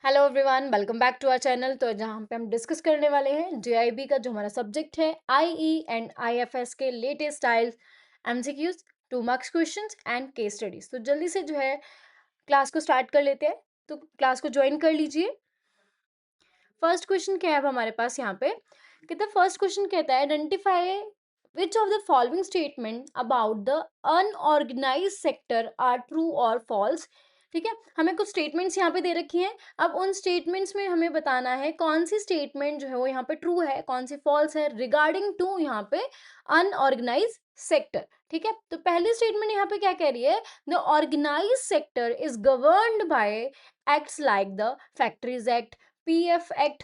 Hello everyone, welcome back to our channel. तो जहाँ पे हम डिस्कस करने वाले हैं जेआईबी का जो हमारा सब्जेक्ट है आईई एंड आईएफएस के latest style MCQs, 2 marks questions and case studies. तो जल्दी से जो है क्लास को स्टार्ट कर लेते हैं। तो क्लास को ज्वाइन कर लीजिए। फर्स्ट क्वेश्चन क्या है अब हमारे पास यहाँ पे? कहता है फर्स्ट क्वेश्चन कहता है identify which of the following statement about the unorganised sector are true और फॉल्स। ठीक है, हमें कुछ स्टेटमेंट्स यहाँ पे दे रखी हैं। अब उन स्टेटमेंट्स में हमें बताना है कौन सी स्टेटमेंट जो है वो यहाँ पे ट्रू है, कौन सी फॉल्स है रिगार्डिंग टू यहाँ पे अनऑर्गेनाइज्ड सेक्टर। ठीक है, तो पहली स्टेटमेंट यहाँ पे क्या कह रही है? The organised sector is governed by acts like the factories act, PF act.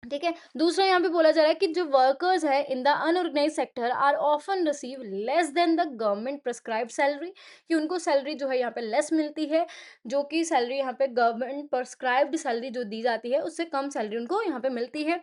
ठीक है, दूसरा यहाँ पे बोला जा रहा है कि जो वर्कर्स है in the unorganised sector are often receive less than the government prescribed salary, कि उनको सैलरी जो है यहाँ पे लेस मिलती है, जो कि सैलरी यहाँ पे गवर्नमेंट प्रिस्क्राइब्ड सैलरी जो दी जाती है उससे कम सैलरी उनको यहाँ पे मिलती है।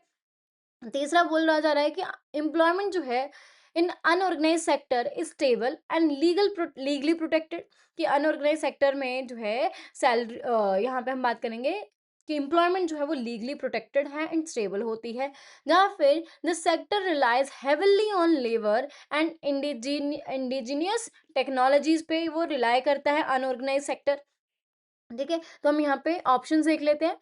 तीसरा बोल रहा जा रहा है कि एम्प्लॉयमेंट जो है in unorganise sector is stable and legally protected, कि अनऑर्गेनाइज सेक्टर में जो है सैलरी यहाँ पे हम बात करेंगे कि एम्प्लॉयमेंट जो है वो लीगली प्रोटेक्टेड है एंड स्टेबल होती है। या फिर the sector relies heavily on labour and indigenous technologies पे वो रिलाई करता है अनऑर्गेनाइज सेक्टर। ठीक है, तो हम यहाँ पे ऑप्शन देख लेते हैं।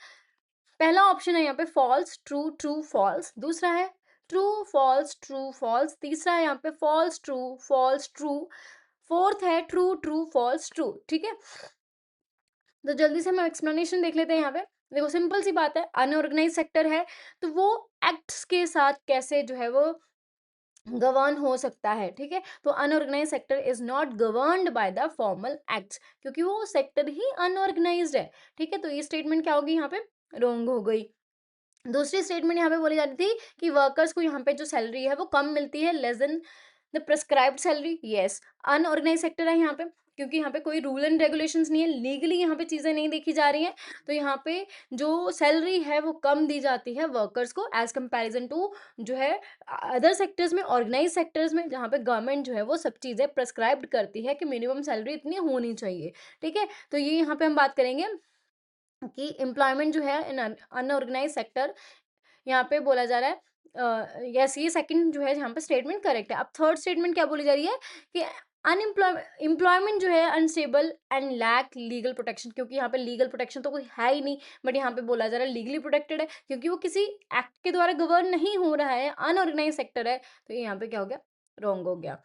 पहला ऑप्शन है यहाँ पे फॉल्स ट्रू ट्रू फॉल्स, दूसरा है ट्रू फॉल्स ट्रू फॉल्स, तीसरा है यहाँ पे फॉल्स ट्रू, फोर्थ है ट्रू ट्रू फॉल्स ट्रू। ठीक है, तो जल्दी से हम एक्सप्लेनेशन देख लेते हैं यहाँ पे। देखो सिंपल सी बात है, अनऑर्गेनाइज सेक्टर है तो वो एक्ट्स के साथ कैसे जो है वो गवर्न हो सकता है। ठीक है, तो unorganised sector is not governed by the formal acts, क्योंकि वो सेक्टर ही अनऑर्गेनाइज्ड है। ठीक है, तो ये स्टेटमेंट क्या होगी यहाँ पे? रॉन्ग हो गई। दूसरी स्टेटमेंट यहाँ पे बोली जा रही थी कि वर्कर्स को यहाँ पे जो सैलरी है वो कम मिलती है, less than the prescribed salary. Yes, unorganised sector है यहाँ पे, क्योंकि यहाँ पे कोई रूल एंड रेगुलेशंस नहीं है, लीगली यहाँ पे चीजें नहीं देखी जा रही हैं। तो यहाँ पे जो सैलरी है वो कम दी जाती है वर्कर्स को एज कंपैरिजन टू जो है अदर सेक्टर्स में, ऑर्गेनाइज सेक्टर्स में, जहाँ पे गवर्नमेंट जो है वो सब चीजें प्रिस्क्राइब्ड करती है कि मिनिमम सैलरी इतनी होनी चाहिए। ठीक है, तो ये यहाँ पे हम बात करेंगे कि एम्प्लॉयमेंट जो है इन अनऑर्गेनाइज सेक्टर, यहाँ पे बोला जा रहा है यस, ये सेकंड जो है यहाँ पे स्टेटमेंट करेक्ट है। अब थर्ड स्टेटमेंट क्या बोली जा रही है कि एम्प्लॉयमेंट जो है unstable and lack legal protection, क्योंकि यहाँ पे लीगल प्रोटेक्शन तो कोई है ही नहीं, बट यहाँ पे बोला जा रहा है लीगली प्रोटेक्टेड है क्योंकि वो किसी एक्ट के द्वारा गवर्न नहीं हो रहा है, अनऑर्गेनाइज सेक्टर है। तो ये यहाँ पे क्या हो गया? रॉन्ग हो गया।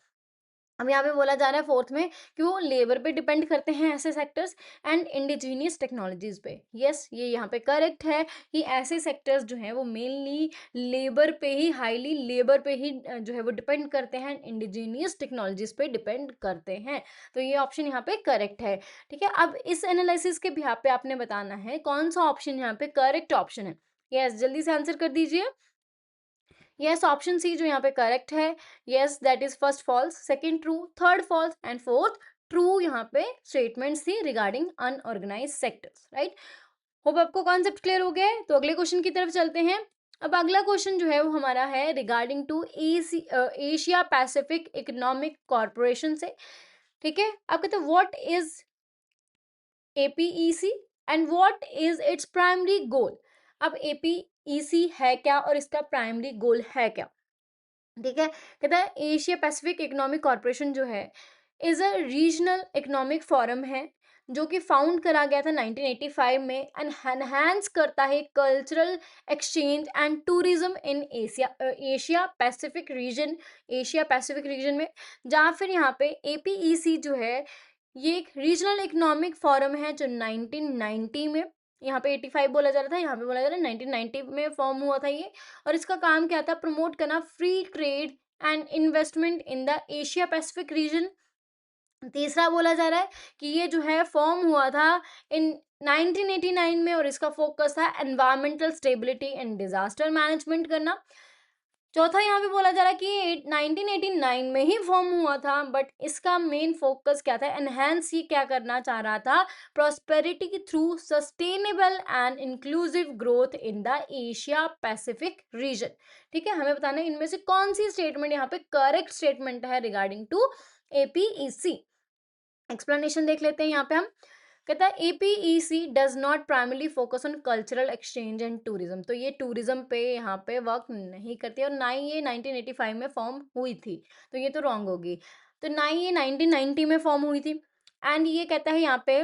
अब यहाँ पे बोला जा रहा है फोर्थ में कि वो लेबर पे डिपेंड करते हैं ऐसे सेक्टर्स एंड इंडिजीनियस टेक्नोलॉजीज पे। यस, ये यहाँ पे करेक्ट है कि ऐसे सेक्टर्स जो हैं वो मेनली लेबर पे ही, हाईली लेबर पे ही जो है वो डिपेंड करते हैं, इंडिजीनियस टेक्नोलॉजीज पे डिपेंड करते हैं। तो ये ऑप्शन यहाँ पे करेक्ट है। ठीक है, अब इस एनालिसिस के बिहाफ पे आपने बताना है कौन सा ऑप्शन यहाँ पे करेक्ट ऑप्शन है। यस, जल्दी से आंसर कर दीजिए। यस, ऑप्शन सी जो यहाँ पे करेक्ट है। Yes, that is first false, second true, third false and fourth true यहाँ पे स्टेटमेंट्स थी regarding unorganised sectors. Right, hope आपको कॉन्सेप्ट क्लियर हो गया है। तो अगले क्वेश्चन की तरफ चलते हैं। अब अगला क्वेश्चन जो है वो हमारा है regarding to Asia Pacific economic corporation से। ठीक है, अब कहते हैं what is APEC and what is its primary goal. अब एपीईसी है क्या और इसका प्राइमरी गोल है क्या? ठीक है, कहता है एशिया पैसिफिक इकोनॉमिक कॉरपोरेशन जो है is a regional economic forum है, जो कि फाउंड करा गया था 1985 में एंड एनहांस करता है cultural exchange and tourism in Asia Pacific region, Asia Pacific region में। जहाँ फिर यहाँ पे एपीईसी जो है ये एक रीजनल इकोनॉमिक फोरम है जो 1990 में, यहाँ पे 85 बोला जा रहा था, यहाँ पे बोला जा रहा है 1990 में फॉर्म हुआ था ये। और इसका काम क्या था? प्रमोट करना free trade and investment in the Asia Pacific region. तीसरा बोला जा रहा है कि ये जो है फॉर्म हुआ था इन 1989 में और इसका फोकस था environmental stability and disaster management करना। चौथा यहाँ पे बोला जा रहा है कि 1989 में ही फॉर्म हुआ था, बट इसका मेन फोकस क्या था? एनहेंस, ये क्या करना चाह रहा था? Prosperity through sustainable and inclusive growth in the Asia Pacific region. ठीक है, हमें बताना है इनमें से कौन सी स्टेटमेंट यहाँ पे करेक्ट स्टेटमेंट है रिगार्डिंग टू एपीईसी। एक्सप्लेनेशन देख लेते हैं यहाँ पे हम। कहता है APEC does not primarily focus on cultural exchange and tourism, तो ये टूरिज्म पे यहाँ पे वर्क नहीं करती और ना ही ये 1985 में फॉर्म हुई थी, तो ये तो रॉन्ग होगी। तो ना ही ये 1990 में फॉर्म हुई थी। एंड ये कहता है यहाँ पे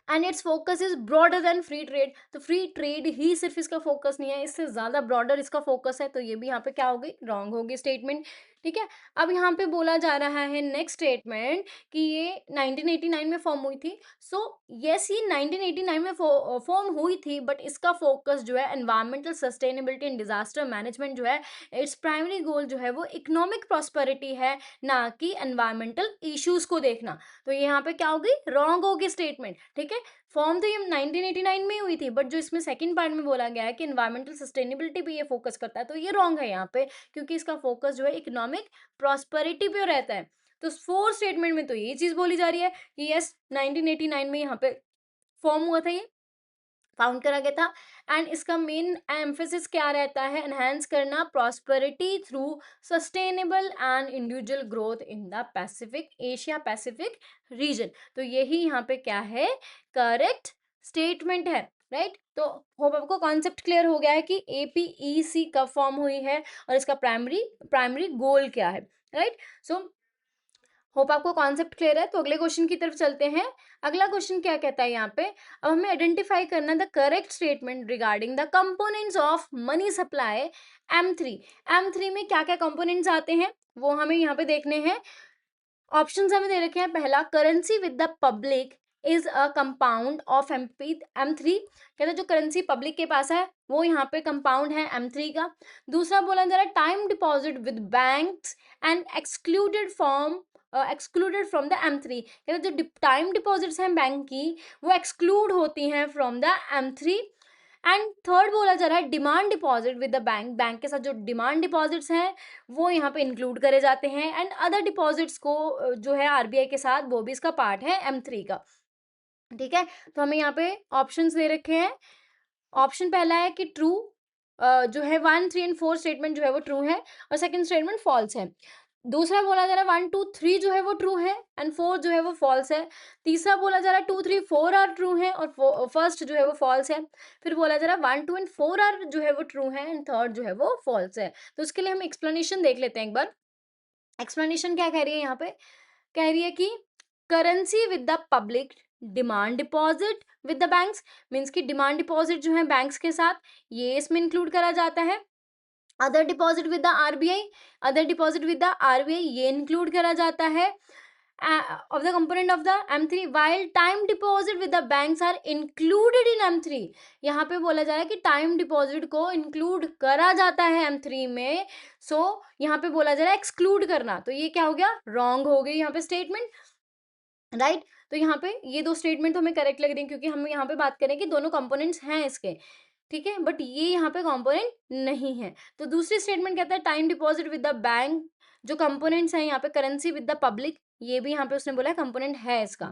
and it's focus is broader then free trade, तो फ्री ट्रेड ही सिर्फ इसका फोकस नहीं है, इससे ज्यादा ब्रॉडर इसका फोकस है, तो ये भी यहाँ पे क्या होगी, रॉन्ग होगी स्टेटमेंट। ठीक है, अब यहाँ पे बोला जा रहा है नेक्स्ट स्टेटमेंट कि ये 1989 में फॉर्म हुई थी। सो यस, ये 1989 में फॉर्म हुई थी, बट इसका फोकस जो है environmental sustainability and disaster management जो है, इट्स प्राइमरी गोल जो है वो इकोनॉमिक प्रॉस्पेरिटी है, ना कि एनवायरमेंटल इश्यूज को देखना। तो ये यहाँ पे क्या होगी, रॉन्ग होगी स्टेटमेंट। ठीक है, फॉर्म तो ये 1989 में ही हुई थी, बट जो इसमें सेकंड पार्ट में बोला गया है कि एनवायरमेंटल सस्टेनेबिलिटी पे ये फोकस करता है, तो ये रॉन्ग है यहाँ पे, क्योंकि इसका फोकस जो है इकोनॉमिक प्रॉस्पेरिटी पे रहता है। तो फोर्थ स्टेटमेंट में तो ये चीज बोली जा रही है कि यस 1989 में यहाँ पे फॉर्म हुआ था, ये फाउंड करा गया था। एंड इसका मेन एम्फेसिस क्या रहता है, एनहांस करना prosperity through sustainable and individual growth in the Pacific, Asia Pacific region. तो यही यहाँ पे क्या है, करेक्ट स्टेटमेंट है। राइट, तो होप आपको कॉन्सेप्ट क्लियर हो गया है कि एपीईसी कब फॉर्म हुई है और इसका प्राइमरी प्राइमरी गोल क्या है। राइट, सो होप आपको कॉन्सेप्ट क्लियर है। तो अगले क्वेश्चन की तरफ चलते हैं। अगला क्वेश्चन क्या कहता है यहाँ पे, अब हमें आइडेंटिफाई करना the correct statement regarding the components of money supply M3। M3 में क्या क्या कंपोनेंट्स आते हैं वो हमें यहाँ पे देखने हैं। ऑप्शंस हमें दे रखे हैं, पहला currency with the public is a compound of M3, कहते हैं जो करेंसी पब्लिक के पास है वो यहाँ पे कंपाउंड है M3 का। दूसरा बोला जा रहा है time deposit with banks and excluded from the M3, कहते हैं जो टाइम डिपॉजिट्स हैं बैंक की वो एक्सक्लूड होती हैं from the M3। And third बोला जा रहा है demand deposit with the bank, bank के साथ जो डिमांड डिपॉजिट्स हैं वो यहाँ पे इंक्लूड करे जाते हैं। एंड अदर डिपॉजिट्स को जो है आरबीआई के साथ, वो भी इसका पार्ट है M3 का। ठीक है, तो हमें यहाँ पे ऑप्शंस दे रखे हैं। ऑप्शन पहला है कि ट्रू, जो है 1, 3 एंड 4 स्टेटमेंट जो है वो ट्रू है और सेकंड स्टेटमेंट फॉल्स है। दूसरा बोला जा रहा है 1, 2, 3 जो है वो ट्रू है एंड 4 जो है वो फॉल्स है। तीसरा बोला जा रहा है 2, 3, 4 आर ट्रू है और फर्स्ट जो है वो फॉल्स है। फिर बोला जा रहा है 1, 2 एंड 4 आर जो है वो ट्रू है एंड थर्ड जो है वो फॉल्स है। तो उसके लिए हम एक्सप्लेनेशन देख लेते हैं एक बार। एक्सप्लेनेशन क्या कह रही है यहाँ पे, कह रही है कि currency with the public, demand deposit with the banks, means की डिमांड डिपॉजिट जो है बैंक्स के साथ, ये इसमें इंक्लूड करा जाता है। Other deposit with the RBI, other deposit with the RBI ये इंक्लूड करा जाता है of the component of the M3, while time deposit with the banks are included in M3। यहाँ पे बोला जा रहा है कि टाइम डिपॉजिट को इंक्लूड करा जाता है M3 में। सो यहाँ पे बोला जा रहा है एक्सक्लूड करना, तो ये क्या हो गया, रॉन्ग हो गई यहाँ पे स्टेटमेंट। राइट, तो यहाँ पे ये दो स्टेटमेंट हमें करेक्ट लग रही है क्योंकि हम यहाँ पे बात करें कि दोनों कंपोनेंट्स हैं इसके। ठीक है, बट ये यहाँ पे कंपोनेंट नहीं है। तो दूसरी स्टेटमेंट कहता है time deposit with the bank, जो कंपोनेंट्स हैं यहाँ पे करेंसी विद द पब्लिक, ये भी यहाँ पे उसने बोला है कंपोनेंट है इसका।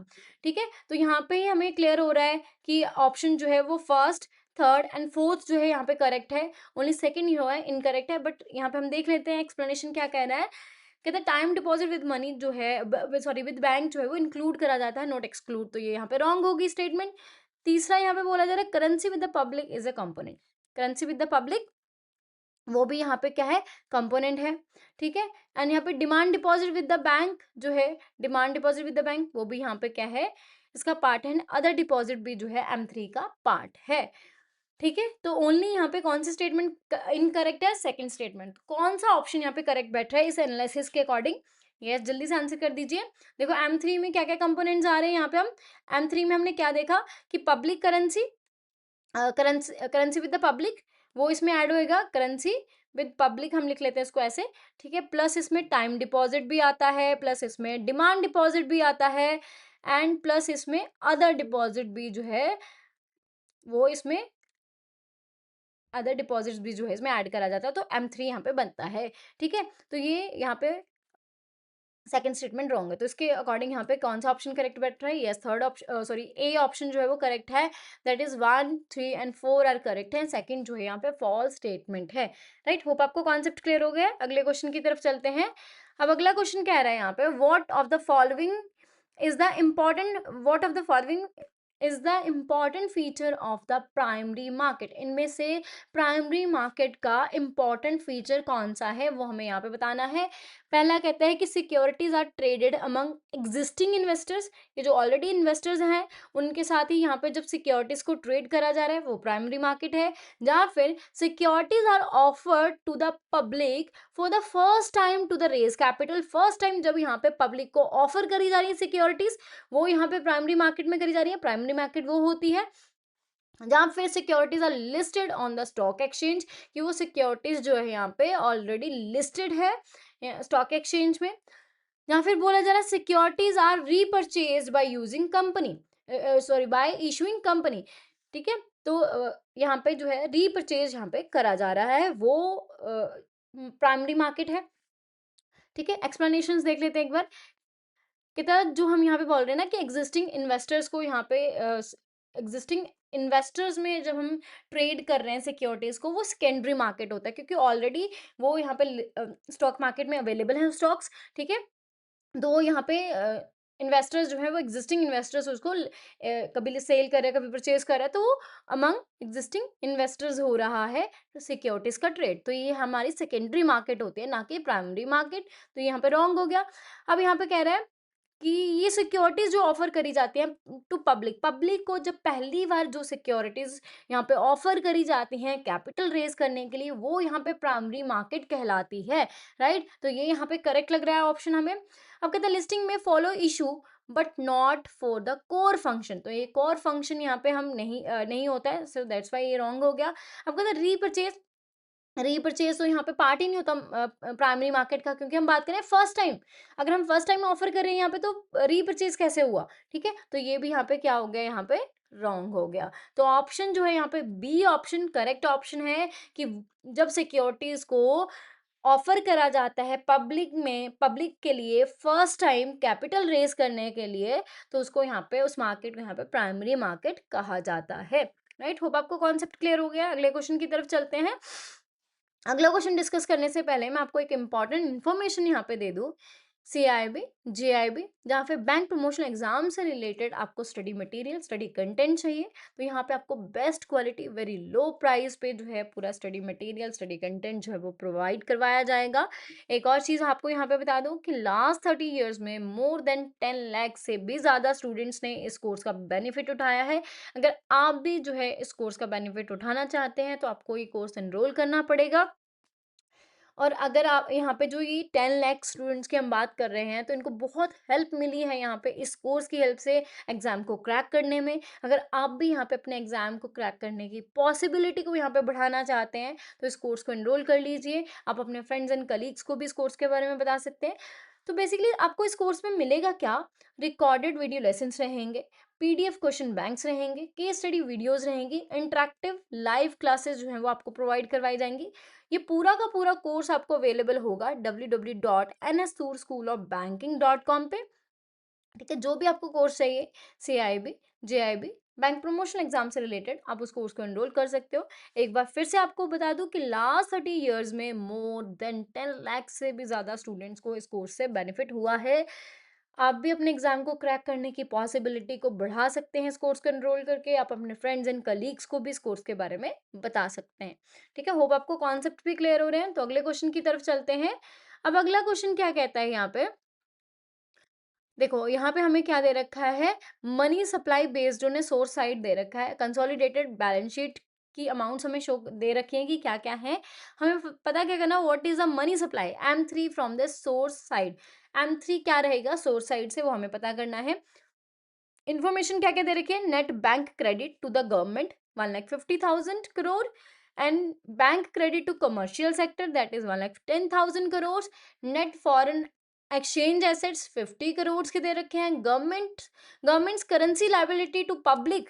ठीक है, तो यहाँ पे हमें क्लियर हो रहा है कि ऑप्शन जो है वो फर्स्ट, थर्ड एंड फोर्थ जो है यहाँ पे करेक्ट है, ओनली सेकंड ही हुआ है इनकरेक्ट है। बट यहाँ पे हम देख लेते हैं एक्सप्लेनेशन क्या कह रहा है। कहता है टाइम डिपॉजिट विद मनी जो है, सॉरी विद बैंक जो है वो इंक्लूड करा जाता है, नॉट एक्सक्लूड, तो ये यहाँ पे रॉन्ग होगी स्टेटमेंट। तीसरा यहाँ पे बोला जा रहा है currency with the public is a component, currency with the public वो भी यहाँ पे क्या है, कंपोनेंट है। ठीक है, एंड यहाँ पे demand deposit with the bank जो है, demand deposit with the bank वो भी यहाँ पे क्या है, इसका पार्ट है। अदर डिपॉजिट भी जो है M3 का पार्ट है। ठीक है, तो ओनली यहाँ पे कौन सी स्टेटमेंट इनकरेक्ट है, सेकंड स्टेटमेंट। कौन सा ऑप्शन यहाँ पे करेक्ट बैठ रहा है इस एनालिसिस के अकॉर्डिंग, यस जल्दी से आंसर कर दीजिए। देखो M3 में क्या क्या कंपोनेंट्स आ रहे हैं यहाँ पे, हम M3 में हमने क्या देखा कि public currency, currency with the public वो इसमें ऐड होएगा, करेंसी विद पब्लिक हम लिख लेते हैं इसको ऐसे। ठीक है, प्लस इसमें टाइम डिपॉजिट भी आता है, प्लस इसमें डिमांड डिपॉजिट भी आता है एंड प्लस इसमें अदर डिपॉजिट भी जो है वो इसमें, अदर डिपॉजिट्स भी जो है इसमें ऐड करा जाता है, तो M3 यहाँ पे बनता है। ठीक है, तो ये यहाँ पे सेकंड स्टेटमेंट रॉन्ग है, तो इसके अकॉर्डिंग यहाँ पे कौन सा ऑप्शन करेक्ट बैठ रहा है, yes third option, sorry A option जो है वो करेक्ट है, that is 1, 3 and 4 are correct है, सेकंड जो है यहाँ पे फॉल्स स्टेटमेंट है। राइट, होप आपको कॉन्सेप्ट क्लियर हो गया है। अगले क्वेश्चन की तरफ चलते हैं। अब अगला क्वेश्चन कह रहा है यहाँ पे what of the following is the important what of the following is the important feature of the primary market, इनमें से प्राइमरी मार्केट का important feature कौन सा है वो हमें यहाँ पे बताना है। पहला कहता है कि securities are traded among existing investors, ये जो ऑलरेडी इन्वेस्टर्स हैं उनके साथ ही यहाँ पे जब सिक्योरिटीज को ट्रेड करा जा रहा है वो प्राइमरी मार्केट है। या फिर securities are offered to the public for the first time to the raise capital, first time जब यहाँ पे पब्लिक को ऑफर करी जा रही है सिक्योरिटीज, वो यहाँ पे प्राइमरी मार्केट में करी जा रही है। प्राइमरी मार्केट वो होती है जहाँ फिर securities are listed on the stock exchange, कि वो सिक्योरिटीज जो है यहाँ पे ऑलरेडी लिस्टेड है स्टॉक एक्सचेंज में। या फिर बोला जा रहा है securities are repurchase by using company, sorry by issuing company, ठीक है। तो यहाँ पे जो है रीपरचेज यहाँ पे करा जा रहा है, वो प्राइमरी मार्केट है, ठीक है। एक्सप्लेनेशंस देख लेते हैं एक बार। कि जो हम यहाँ पे बोल रहे हैं ना कि एग्जिस्टिंग इन्वेस्टर्स को यहाँ पे एग्जिस्टिंग इन्वेस्टर्स में जब हम ट्रेड कर रहे हैं सिक्योरिटीज को, वो सेकेंडरी मार्केट होता है क्योंकि ऑलरेडी वो यहाँ पे स्टॉक मार्केट में अवेलेबल हैं स्टॉक्स, ठीक है। तो यहाँ पे इन्वेस्टर्स जो है वो एग्जिस्टिंग इन्वेस्टर्स उसको कभी सेल कर रहा है कभी परचेज कर रहा है, तो वो अमंग एग्जिस्टिंग इन्वेस्टर्स हो रहा है सिक्योरिटीज का ट्रेड। तो ये हमारी सेकेंडरी मार्केट होती है, ना कि प्राइमरी मार्केट। तो यहाँ पे रॉन्ग हो गया। अब यहाँ पे कह रहा है कि ये सिक्योरिटीज जो ऑफर करी जाती हैं टू पब्लिक, पब्लिक को जब पहली बार जो सिक्योरिटीज यहाँ पे ऑफर करी जाती हैं कैपिटल रेज करने के लिए, वो यहाँ पे प्राइमरी मार्केट कहलाती है, राइट। तो ये यहाँ पे करेक्ट लग रहा है ऑप्शन हमें। अब कहते हैं लिस्टिंग में follow issue but not for the core function, तो ये कोर फंक्शन यहाँ पे हम नहीं होता है, सो दैट्स वाई ये रॉन्ग हो गया। अब कहते हैं रीपरचेज, रीपरचेज तो यहाँ पे पार्ट ही नहीं होता प्राइमरी मार्केट का, क्योंकि हम बात करें फर्स्ट टाइम। अगर हम फर्स्ट टाइम ऑफर कर रहे हैं यहाँ पे तो रीपरचेज कैसे हुआ, ठीक है। तो ये भी यहाँ पे क्या हो गया, यहाँ पे रॉन्ग हो गया। तो ऑप्शन जो है यहाँ पे बी ऑप्शन करेक्ट ऑप्शन है कि जब सिक्योरिटीज को ऑफर करा जाता है पब्लिक में, पब्लिक के लिए फर्स्ट टाइम कैपिटल रेज करने के लिए, तो उसको यहाँ पे उस मार्केट को यहाँ पे प्राइमरी मार्केट कहा जाता है, राइट। होप आपको कॉन्सेप्ट क्लियर हो गया। अगले क्वेश्चन की तरफ चलते हैं। अगला क्वेश्चन डिस्कस करने से पहले मैं आपको एक इंपॉर्टेंट इन्फॉर्मेशन यहाँ पे दे दूँ। CIB, JIB जहाँ पे बैंक प्रमोशनल एग्जाम से रिलेटेड आपको स्टडी मटेरियल, स्टडी कंटेंट चाहिए, तो यहाँ पे आपको best quality very low price पे जो है पूरा स्टडी मटेरियल, स्टडी कंटेंट जो है वो प्रोवाइड करवाया जाएगा। एक और चीज़ आपको यहाँ पे बता दूँ कि लास्ट 30 ईयर्स में मोर देन 10 लाख से भी ज़्यादा स्टूडेंट्स ने इस कोर्स का बेनिफिट उठाया है। अगर आप भी जो है इस कोर्स का बेनिफिट उठाना चाहते हैं तो आपको ये कोर्स एनरोल करना पड़ेगा। और अगर आप यहाँ पे जो ये 10 लाख स्टूडेंट्स की हम बात कर रहे हैं, तो इनको बहुत हेल्प मिली है यहाँ पे इस कोर्स की हेल्प से एग्ज़ाम को क्रैक करने में। अगर आप भी यहाँ पे अपने एग्ज़ाम को क्रैक करने की पॉसिबिलिटी को यहाँ पे बढ़ाना चाहते हैं, तो इस कोर्स को एनरोल कर लीजिए। आप अपने फ्रेंड्स एंड कलीग्स को भी इस कोर्स के बारे में बता सकते हैं। तो बेसिकली आपको इस कोर्स में मिलेगा क्या, रिकॉर्डेड वीडियो लेसन्स रहेंगे, PDF क्वेश्चन बैंक्स रहेंगे, केस स्टडी वीडियोज़ रहेंगी, इंटरेक्टिव लाइव क्लासेस जो हैं वो आपको प्रोवाइड करवाई जाएंगी। ये पूरा का पूरा कोर्स आपको अवेलेबल होगा www.nstoolschoolofbanking.com पे, ठीक है। जो भी आपको कोर्स चाहिए CIB, JIB, bank promotion exam से रिलेटेड, आप उस कोर्स को एनरोल कर सकते हो। एक बार फिर से आपको बता दूं कि लास्ट 30 ईयर्स में मोर देन 10 लाख से भी ज़्यादा स्टूडेंट्स को इस कोर्स से बेनिफिट हुआ है। आप भी अपने एग्जाम को क्रैक करने की पॉसिबिलिटी को बढ़ा सकते हैं इस कोर्स को एनरोल करके। आप अपने फ्रेंड्स एंड कलीग्स को भी इस कोर्स के बारे में बता सकते हैं, ठीक है। होप आपको कॉन्सेप्ट भी क्लियर हो रहे हैं। तो अगले क्वेश्चन की तरफ चलते हैं। अब अगला क्वेश्चन क्या कहता है यहाँ पे, देखो यहाँ पे हमें क्या दे रखा है, मनी सप्लाई बेस्ड उन्हें सोर्स साइड दे रखा है, कंसोलिडेटेड बैलेंस शीट की अमाउंट्स हमें शो दे रखी है कि क्या क्या है। हमें पता क्या करना, what is a money supply M3 from the source side. M3 क्या रहेगा सोर्स साइड से, वो हमें पता करना है। इन्फॉर्मेशन क्या क्या दे रखी है, net bank credit to the government 1,50,000 crore and bank credit to commercial sector that is 1,10,000 crore. Net foreign exchange assets 50 crore के दे रखे हैं। Government's currency liability to public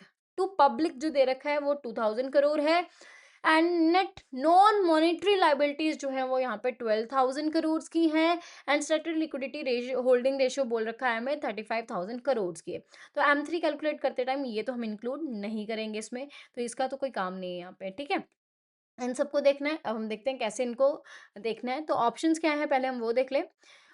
जो दे रखा है वो 2,000 करोड़ है। And net non monetary liabilities जो है वो यहाँ पे 12,000 करोड़ की हैं। And statutory liquidity ratio, holding ratio बोल रखा है हमें 35,000 करोड़ की है। तो M3 कैलकुलेट करते टाइम ये तो हम इंक्लूड नहीं करेंगे इसमें, तो इसका तो कोई काम नहीं है यहाँ पे, ठीक है। इन सबको देखना है। अब हम देखते हैं कैसे इनको देखना है। तो ऑप्शंस क्या है, पहले हम वो देख लें।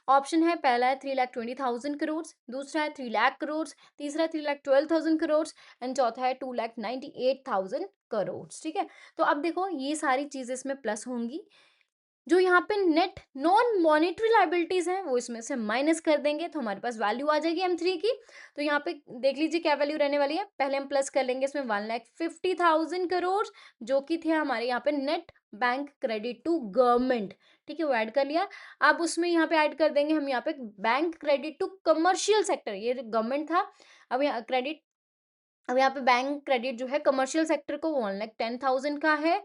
ऑप्शन है, पहला है 3,20,000 करोड़, दूसरा है 3,00,000 करोड़, तीसरा 3,12,000 करोड़ एंड चौथा है 2,98,000 करोड़। ठीक है, तो अब देखो ये सारी चीजें इसमें प्लस होंगी, जो यहाँ पे नेट नॉन मॉनेटरी लाइबिलिटीज हैं वो इसमें से माइनस कर देंगे तो हमारे पास वैल्यू आ जाएगी M3 की। तो यहाँ पे देख लीजिए क्या वैल्यू रहने वाली है, पहले हम प्लस कर लेंगे इसमें 1,50,000 करोड़ जो कि थे हमारे यहाँ पे net bank credit to government. ठीक है, वो ऐड कर लिया। अब उसमें यहाँ पे ऐड कर देंगे हम यहाँ पे bank credit to commercial sector, ये गवर्नमेंट था, अब यहाँ क्रेडिट, अब यहाँ पे बैंक क्रेडिट जो है कमर्शियल सेक्टर को 1,10,000 का है।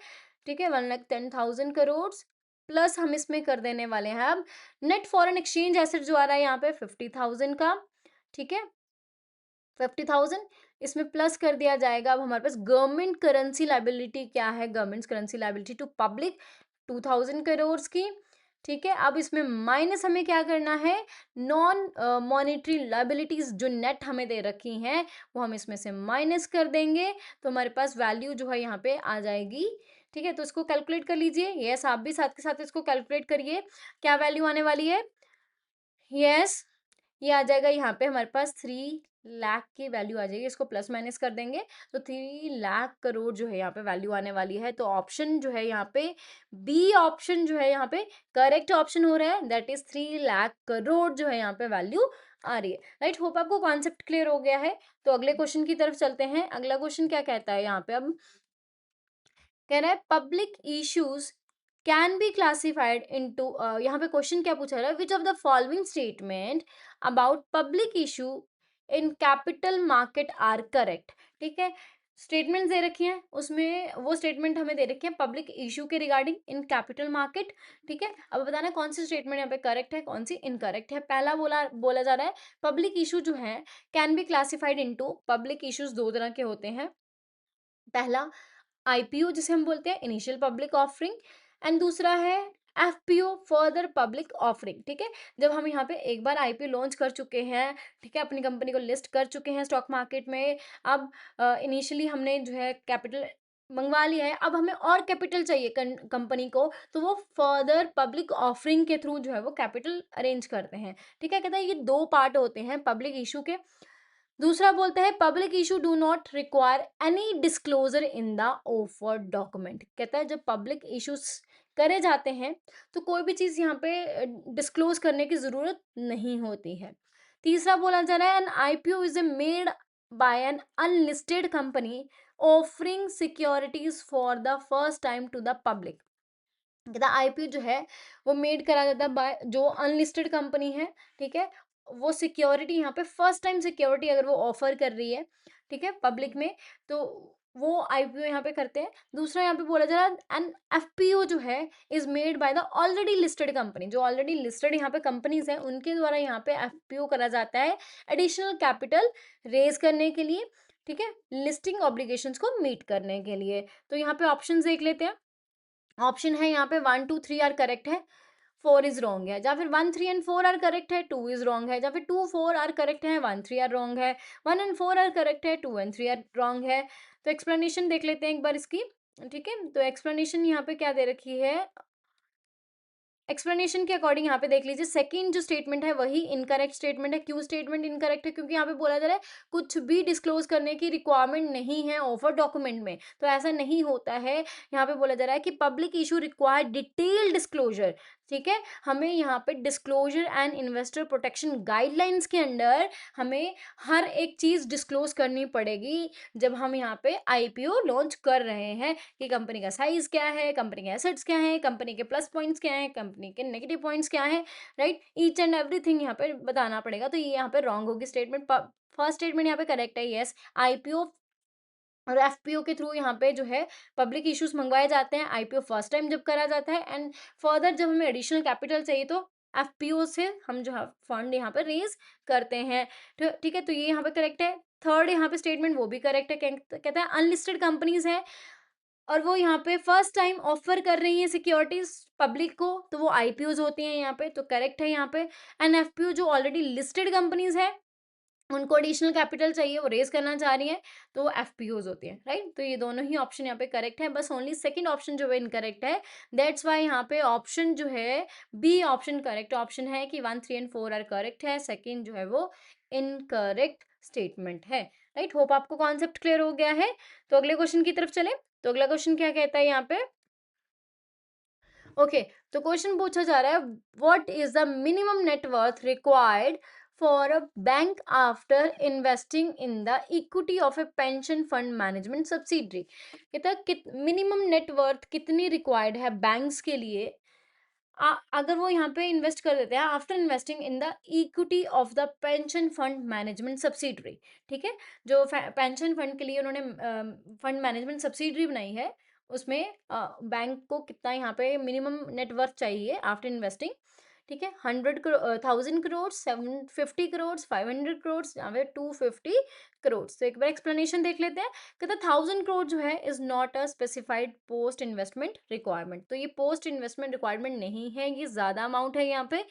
ठीक है, 1,10,000 करोड़ प्लस हम इसमें कर देने वाले हैं अब नेट फॉरेन एक्सचेंज एसेट जो आ रहा है यहाँ पे 50,000 का। ठीक है, 50,000 इसमें प्लस कर दिया जाएगा। अब हमारे पास गवर्नमेंट करेंसी लाइबिलिटी क्या है, government currency liability to public 2,000 crore की। ठीक है, अब इसमें माइनस हमें क्या करना है, नॉन मॉनेटरी लाइबिलिटीज जो नेट हमें दे रखी हैं वो हम इसमें से माइनस कर देंगे तो हमारे पास वैल्यू जो है यहाँ पे आ जाएगी। ठीक है, तो इसको कैलकुलेट कर लीजिए, यस आप भी साथ के साथ इसको कैलकुलेट करिए, क्या वैल्यू आने वाली है। यस, ये आ जाएगा यहाँ पे हमारे पास 3,00,000 की वैल्यू आ जाएगी, इसको प्लस माइनस कर देंगे तो 3,00,000 करोड़ जो है यहाँ पे वैल्यू आने वाली है। तो ऑप्शन जो है यहाँ पे बी ऑप्शन जो है यहाँ पे करेक्ट ऑप्शन हो रहा है, दैट इज 3,00,000 करोड़ जो है यहाँ पे वैल्यू आ रही है। राइट, होप आपको कॉन्सेप्ट क्लियर हो गया है। तो अगले क्वेश्चन की तरफ चलते हैं। अगला क्वेश्चन क्या कहता है यहाँ पे, अब कह रहा है public issues can be classified into, यहाँ पे क्वेश्चन क्या पूछा रहा है, which of the following statement about public issue in capital market are correct. ठीक है, स्टेटमेंट दे रखी हैं, उसमें वो स्टेटमेंट हमें दे रखी है पब्लिक इशू के रिगार्डिंग इन कैपिटल मार्केट। ठीक है, अब बताना कौन सी स्टेटमेंट यहाँ पे करेक्ट है, कौन सी इनकरेक्ट है। पहला बोला बोला जा रहा है पब्लिक इशू जो है can be classified into, public issues दो तरह के होते हैं, पहला आईपीओ जिसे हम बोलते हैं इनिशियल पब्लिक ऑफरिंग, एंड दूसरा है एफपीओ फर्दर पब्लिक ऑफरिंग। ठीक है, जब हम यहाँ पे एक बार आईपीओ लॉन्च कर चुके हैं, ठीक है, अपनी कंपनी को लिस्ट कर चुके हैं स्टॉक मार्केट में, अब इनिशियली हमने जो है कैपिटल मंगवा लिया है, अब हमें और कैपिटल चाहिए कंपनी को, तो वो फर्दर पब्लिक ऑफरिंग के थ्रू जो है वो कैपिटल अरेंज करते हैं। ठीक है, कहता है ये दो पार्ट होते हैं पब्लिक इशू के। दूसरा बोलता है public issue do not require any disclosure in the offer document. कहता है जब पब्लिक इश्यूज करे जाते हैं तो कोई भी चीज यहाँ पे डिस्क्लोज करने की जरूरत नहीं होती है। तीसरा बोला जा रहा है an IPO is a made by an unlisted company offering securities for the first time to the public. कहता आईपीओ जो है वो मेड करा जाता है बाय जो अनलिस्टेड कंपनी है। ठीक है, वो सिक्योरिटी यहाँ पे फर्स्ट टाइम सिक्योरिटी अगर वो ऑफर कर रही है, ठीक है, पब्लिक में, तो वो आईपीओ यहाँ पे करते हैं। दूसरा यहाँ पे बोला जा रहा है एन एफपीओ जो है is made by the already listed company, जो ऑलरेडी लिस्टेड यहाँ पे कंपनीज हैं उनके द्वारा यहाँ पे एफपीओ करा जाता है एडिशनल कैपिटल रेज करने के लिए। ठीक है, लिस्टिंग ऑब्लिगेशंस को मीट करने के लिए। तो यहाँ पे ऑप्शन देख लेते हैं। ऑप्शन है यहाँ पे 1 2 3 आर करेक्ट है, 4 इज रॉन्ग है, या फिर 1 3 एंड 4 आर करेक्ट है, 2 इज रॉन्ग है, या फिर 2 4 आर करेक्ट है, 1 3 आर रॉन्ग है, 1 एंड 4 आर करेक्ट है, 2 एंड 3 आर रॉन्ग है। तो एक्सप्लेनेशन देख लेते हैं एक बार इसकी। ठीक है, तो एक्सप्लेनेशन यहाँ पे क्या दे रखी है, एक्सप्लेनेशन के अकॉर्डिंग यहाँ पे देख लीजिए, सेकंड जो स्टेटमेंट है वही इनकरेक्ट स्टेटमेंट है। क्यों स्टेटमेंट इनकरेक्ट है, क्योंकि यहाँ पे बोला जा रहा है कुछ भी डिस्क्लोज करने की रिक्वायरमेंट नहीं है ऑफर डॉक्यूमेंट में, तो ऐसा नहीं होता है। यहाँ पे बोला जा रहा है कि public issue require detail disclosure. ठीक है, हमें यहाँ पे disclosure and investor protection guidelines के अंडर हमें हर एक चीज डिस्क्लोज करनी पड़ेगी जब हम यहाँ पे आईपीओ लॉन्च कर रहे हैं, कि कंपनी का साइज क्या है, कंपनी के एसेट्स क्या है, कंपनी के प्लस पॉइंट्स क्या है, कंपनी के नेगेटिव पॉइंट्स क्या है। राइट, ईच एंड एवरीथिंग यहाँ पे बताना पड़ेगा। तो ये यहाँ पे रॉन्ग होगी स्टेटमेंट, फर्स्ट स्टेटमेंट यहाँ पे करेक्ट है, यस आईपीओ और एफपीओ के थ्रू यहाँ पे जो है पब्लिक इश्यूज मंगवाए जाते हैं, आईपीओ फर्स्ट टाइम जब करा जाता है, एंड फर्दर जब हमें एडिशनल कैपिटल चाहिए तो एफपीओ से हम जो है फंड यहाँ पे रेज करते हैं। ठीक है, तो ये यहाँ पे करेक्ट है। थर्ड यहाँ पे स्टेटमेंट वो भी करेक्ट है, कहता है अनलिस्टेड कंपनीज है और वो यहाँ पे फर्स्ट टाइम ऑफर कर रही हैं सिक्योरिटीज पब्लिक को, तो वो आईपीओज होती हैं यहाँ पे, तो करेक्ट है यहाँ पे। एंड एफपीओ जो ऑलरेडी लिस्टेड कंपनीज है उनको एडिशनल कैपिटल चाहिए, वो रेज़ करना चाह रही हैं, तो वो एफपीओज़ होती हैं, राइट? तो ये दोनों ही ऑप्शन यहाँ पे करेक्ट है, बस ओनली सेकंड ऑप्शन जो है इनकरेक्ट है। दैट्स व्हाई यहाँ पे ऑप्शन जो है बी ऑप्शन करेक्ट ऑप्शन है कि 1, 3 एंड 4 आर करेक्ट है, सेकंड जो है वो इनकरेक्ट स्टेटमेंट है, राइट? होप आपको कॉन्सेप्ट क्लियर हो गया है। तो अगले क्वेश्चन की तरफ चलें। तो अगला क्वेश्चन क्या कहता है यहाँ पे? ओके, तो क्वेश्चन पूछा जा रहा है, what is the minimum net worth required for a bank after investing in the equity of A pension fund management subsidiary. कहता है मिनिमम नेटवर्थ कितनी रिक्वायर्ड है बैंक्स के लिए अगर वो यहाँ पे इन्वेस्ट कर देते हैं after investing in the equity of the pension fund management subsidiary. ठीक है, जो पेंशन फंड के लिए उन्होंने फंड मैनेजमेंट सब्सिडरी बनाई है, उसमें बैंक को कितना यहाँ पे मिनिमम नेटवर्थ चाहिए आफ्टर इन्वेस्टिंग। ठीक है, 1,000 करोड़, 750 करोड़, 500 करोड़ या फिर 250 करोड़। तो एक बार एक्सप्लेनेशन देख लेते हैं। कहता 1,000 करोड़ जो है is not a specified post investment requirement. तो ये पोस्ट इन्वेस्टमेंट रिक्वायरमेंट नहीं है, ये ज्यादा अमाउंट है, यहाँ पे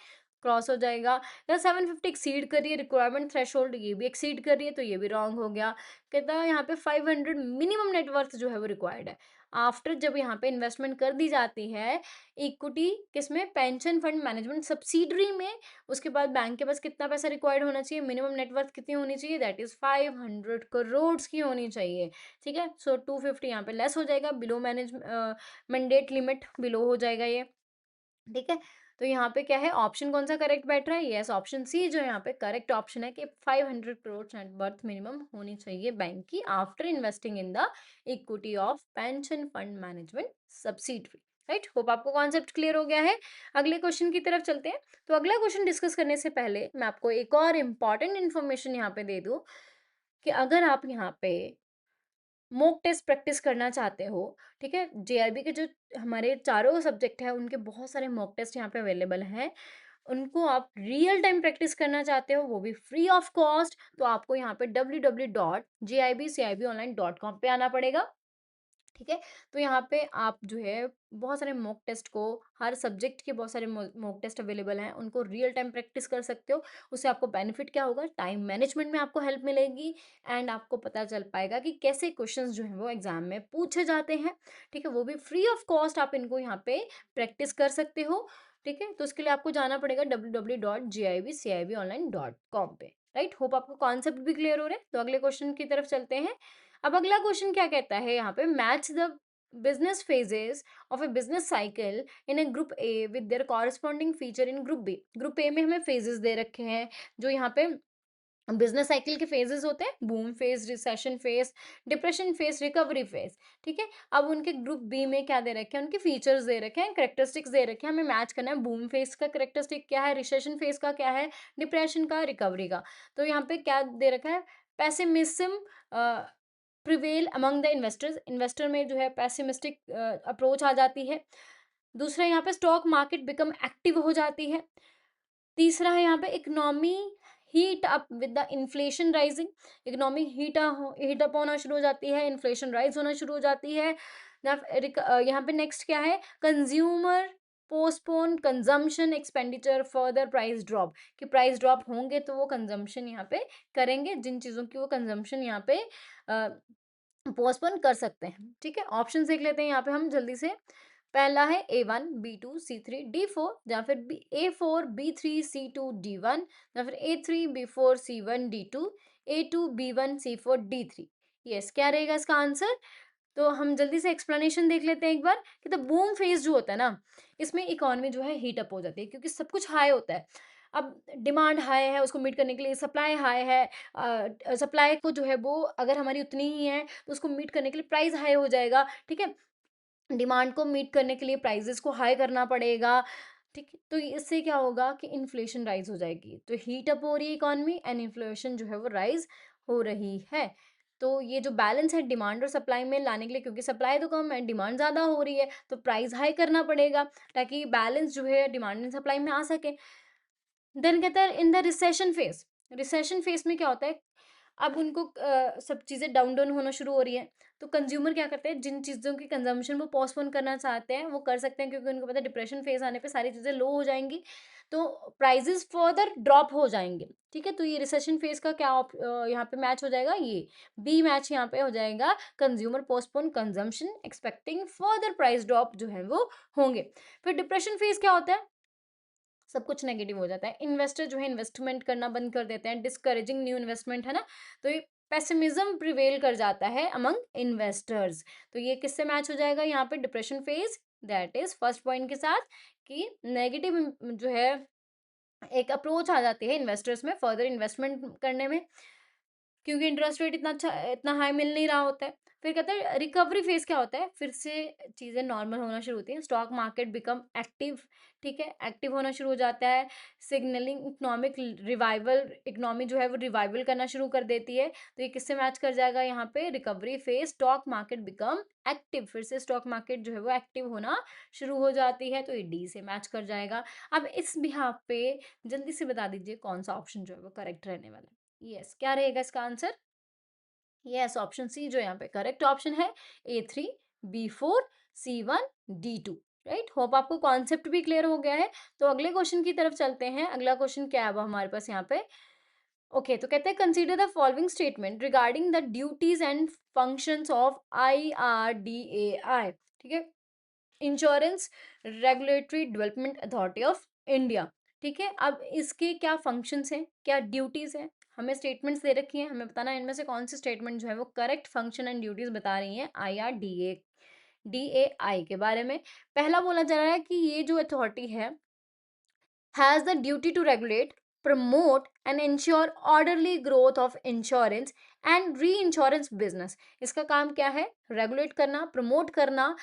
क्रॉस हो जाएगा। या 750 एक्सीड कर रही है रिक्वायरमेंट थ्रेशोल्ड, ये भी एक्सीड कर रही है, तो ये भी रॉन्ग हो गया। कहता है यहाँ पे 500 मिनिमम नेटवर्थ जो है वो रिक्वायर्ड है आफ्टर जब यहाँ पे इन्वेस्टमेंट कर दी जाती है इक्विटी किसमें, पेंशन फंड मैनेजमेंट सब्सिडरी में। उसके बाद बैंक के पास कितना पैसा रिक्वायर्ड होना चाहिए, मिनिमम नेटवर्थ कितनी होनी चाहिए, दैट इज 500 करोड़ की होनी चाहिए। ठीक है, सो 250 यहाँ पे लेस हो जाएगा, below manage mandate limit below हो जाएगा ये। ठीक है, तो यहाँ पे क्या है, ऑप्शन कौन सा करेक्ट बैठ रहा है, यस ऑप्शन सी जो यहाँ पे करेक्ट ऑप्शन है कि 500 करोड़ नेट वर्थ मिनिमम होनी चाहिए बैंक की after investing in the equity of pension fund management subsidiary. Right, hope आपको कॉन्सेप्ट क्लियर हो गया है। अगले क्वेश्चन की तरफ चलते हैं। तो अगला क्वेश्चन डिस्कस करने से पहले मैं आपको एक और इम्पॉर्टेंट इन्फॉर्मेशन यहाँ पे दे दूं कि अगर आप यहाँ पे मॉक टेस्ट प्रैक्टिस करना चाहते हो, ठीक है, जेआरबी के जो हमारे चारों सब्जेक्ट हैं उनके बहुत सारे मॉक टेस्ट यहाँ पे अवेलेबल हैं। उनको आप रियल टाइम प्रैक्टिस करना चाहते हो, वो भी फ्री ऑफ कॉस्ट, तो आपको यहाँ पे www.jibcibonline.com पे आना पड़ेगा। ठीक है, तो यहाँ पे आप जो है बहुत सारे मॉक टेस्ट को, हर सब्जेक्ट के बहुत सारे मॉक टेस्ट अवेलेबल हैं, उनको रियल टाइम प्रैक्टिस कर सकते हो। उससे आपको बेनिफिट क्या होगा, टाइम मैनेजमेंट में आपको हेल्प मिलेगी एंड आपको पता चल पाएगा कि कैसे क्वेश्चंस जो हैं वो एग्जाम में पूछे जाते हैं। ठीक है, वो भी फ्री ऑफ कॉस्ट आप इनको यहाँ पे प्रैक्टिस कर सकते हो। ठीक है, तो उसके लिए आपको जाना पड़ेगा www.gibcibonline.com पे। राइट, होप आपको कॉन्सेप्ट भी क्लियर हो रहे हैं। तो अगले क्वेश्चन की तरफ चलते हैं। अब अगला क्वेश्चन क्या कहता है यहाँ पे, match the business phases of a business cycle in a group A with their corresponding feature in group B. Group A में हमें फेजेस दे रखे हैं, जो यहाँ पे बिजनेस साइकिल के फेजेस होते हैं, boom phase, recession phase, depression phase, recovery phase. ठीक है, अब उनके ग्रुप बी में क्या दे रखे हैं, उनके फीचर्स दे रखे हैं, करेक्टरिस्टिक्स दे रखे हैं, हमें मैच करना है बूम फेज का करेक्टरिस्टिक क्या है, रिसेशन फेज का क्या है, डिप्रेशन का, रिकवरी का। तो यहाँ पे क्या दे रखा है, pessimism prevail among the investors. Investor में जो है पेसिमिस्टिक अप्रोच आ जाती है। दूसरा यहाँ पे स्टॉक मार्केट बिकम एक्टिव हो जाती है। तीसरा है यहाँ पे economy heat up with the inflation rising. Economy heat up होना शुरू हो जाती है, इन्फ्लेशन राइज होना शुरू हो जाती है। यहाँ पे नेक्स्ट क्या है, consumer postpone consumption expenditure further price drop, कि प्राइस ड्रॉप होंगे तो वो कंजम्पशन यहाँ पे करेंगे, जिन चीज़ों की वो कंजम्पशन यहाँ पे पोस्टपोन कर सकते हैं। ठीक है, ऑप्शन देख लेते हैं यहाँ पे हम जल्दी से। पहला है A1 B2 C3 D4, या फिर A4 B3 C2 D1, या फिर A3 B4 C1 D2, A2 B1 C4 D3। Yes, क्या रहेगा इसका आंसर? तो हम जल्दी से एक्सप्लेनेशन देख लेते हैं एक बार कि द बूम फेज जो होता है ना, इसमें इकोनॉमी जो है हीट अप हो जाती है, क्योंकि सब कुछ हाई होता है। अब डिमांड हाई है, उसको मीट करने के लिए सप्लाई हाई है। सप्लाई को जो है वो अगर हमारी उतनी ही है तो उसको मीट करने के लिए प्राइस हाई हो जाएगा। ठीक है, डिमांड को मीट करने के लिए प्राइजेस को हाई करना पड़ेगा। ठीक है, तो इससे क्या होगा कि इन्फ्लेशन राइज हो जाएगी, तो हीट अप हो रही है इकोनॉमी एंड इन्फ्लेशन जो है वो राइज हो रही है। तो ये जो बैलेंस है डिमांड और सप्लाई में लाने के लिए, क्योंकि सप्लाई तो कम है, डिमांड ज़्यादा हो रही है, तो प्राइस हाई करना पड़ेगा ताकि बैलेंस जो है डिमांड एंड सप्लाई में आ सके। देन कहता है in the recession phase. Recession phase में क्या होता है, अब उनको सब चीज़ें डाउन डाउन होना शुरू हो रही है, तो कंज्यूमर क्या करते हैं, जिन चीज़ों की कंजम्पशन वो पोस्टपोन करना चाहते हैं वो कर सकते हैं, क्योंकि उनको पता है डिप्रेशन फेज आने पे सारी चीज़ें लो हो जाएंगी। तो प्राइजेस फर्दर ड्रॉप हो जाएंगे, ठीक है। तो ये रिसेशन फेज का क्या यहाँ पे मैच हो जाएगा, ये बी मैच यहाँ पे हो जाएगा, consumer postpone consumption expecting further price drop जो है वो होंगे। फिर डिप्रेशन फेज क्या होता है, सब कुछ नेगेटिव हो जाता है, इन्वेस्टर जो है इन्वेस्टमेंट करना बंद कर देते हैं, डिस्करेजिंग न्यू इन्वेस्टमेंट, है ना। तो ये पेसिमिज्म प्रिवेल कर जाता है अमंग इन्वेस्टर्स। तो ये किससे मैच हो जाएगा यहाँ पे, depression phase, that is first point के साथ, कि नेगेटिव जो है एक अप्रोच आ जाती है इन्वेस्टर्स में फर्दर इन्वेस्टमेंट करने में, क्योंकि इंटरेस्ट रेट इतना अच्छा इतना हाई मिल नहीं रहा होता है। फिर कहते हैं रिकवरी फेज क्या होता है, फिर से चीज़ें नॉर्मल होना शुरू होती हैं, स्टॉक मार्केट बिकम एक्टिव, ठीक है, एक्टिव होना शुरू हो जाता है, सिग्नलिंग इकोनॉमिक रिवाइवल, इकोनॉमी जो है वो रिवाइवल करना शुरू कर देती है। तो ये किससे मैच कर जाएगा यहाँ पे, recovery phase, stock market become active, फिर से स्टॉक मार्केट जो है वो एक्टिव होना शुरू हो जाती है, तो ये डी से मैच कर जाएगा। अब इस बिहाफ पे जल्दी से बता दीजिए कौन सा ऑप्शन जो है वो करेक्ट रहने वाला है। यस, क्या रहेगा इसका आंसर, यस ऑप्शन सी जो यहाँ पे करेक्ट ऑप्शन है, A3 B4 C1 D2, right. Hope आपको कॉन्सेप्ट भी क्लियर हो गया है। तो अगले क्वेश्चन की तरफ चलते हैं, अगला क्वेश्चन क्या है वो हमारे पास यहाँ पे। ओके, तो कहते हैं consider the following statement regarding the duties and functions of IRDAI, ठीक है, insurance regulatory development authority of India, ठीक है। अब इसके क्या फंक्शंस हैं, क्या ड्यूटीज हैं, हमें स्टेटमेंट्स दे रखी हैं, हमें बताना है इनमें से कौन सी स्टेटमेंट जो है वो करेक्ट फंक्शन एंड ड्यूटीज बता रही हैं IRDAI के बारे में। पहला बोला जा रहा है कि ये जो अथॉरिटी है has the duty to regulate, promote and ensure orderly growth of insurance and reinsurance business। इसका काम क्या है, रेगुलेट करना, प्रमोट करना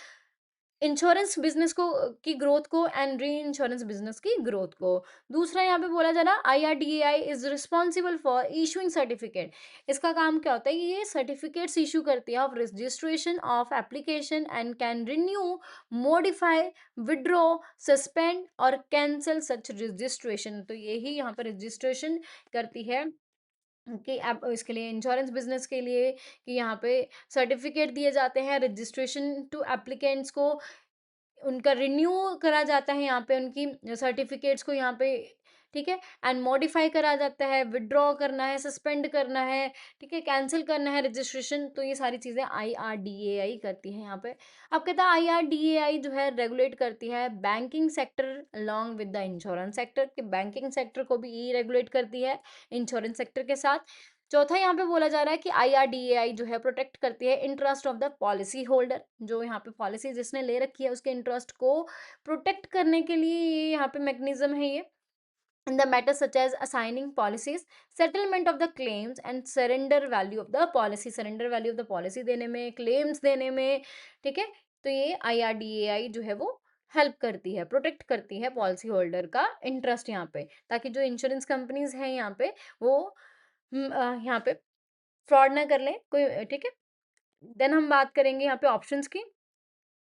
इंश्योरेंस बिजनेस को की ग्रोथ को एंड री इंश्योरेंस बिजनेस की ग्रोथ को। दूसरा यहाँ पे बोला जा रहा IRDAI is responsible for issuing certificate. इसका काम क्या होता है, ये सर्टिफिकेट्स इशू करती है of registration of application and can renew, modify, withdraw, suspend और कैंसिल सच रजिस्ट्रेशन। तो यही यहाँ पर रजिस्ट्रेशन करती है कि आप इसके लिए इंश्योरेंस बिजनेस के लिए, कि यहाँ पे सर्टिफिकेट दिए जाते हैं, रजिस्ट्रेशन टू एप्लीकेंट्स को उनका रिन्यू करा जाता है, यहाँ पे उनकी सर्टिफिकेट्स को यहाँ पे, ठीक है, एंड मॉडिफाई करा जाता है, विड्रॉ करना है, सस्पेंड करना है, ठीक है, कैंसिल करना है रजिस्ट्रेशन। तो ये सारी चीज़ें IRDAI करती है यहाँ पे। अब कहता है IRDAI जो है रेगुलेट करती है banking sector along with the insurance sector, के बैंकिंग सेक्टर को भी ये रेगुलेट करती है इंश्योरेंस सेक्टर के साथ। चौथा यहाँ पे बोला जा रहा है कि IRDAI जो है प्रोटेक्ट करती है interest of the policy holder, जो यहाँ पे पॉलिसी जिसने ले रखी है उसके इंटरेस्ट को प्रोटेक्ट करने के लिए ये यहाँ पे मैकेनिज्म है ये, in the matters such as assigning policies, settlement of the claims and surrender value of the policy, surrender value of the policy देने में, claims देने में, ठीक है। तो ये IRDAI जो है वो हेल्प करती है, प्रोटेक्ट करती है पॉलिसी होल्डर का इंटरेस्ट यहाँ पे, ताकि जो इंश्योरेंस कंपनीज हैं यहाँ पे वो यहाँ पे फ्रॉड ना कर ले कोई, ठीक है। देन हम बात करेंगे यहाँ पे ऑप्शंस की।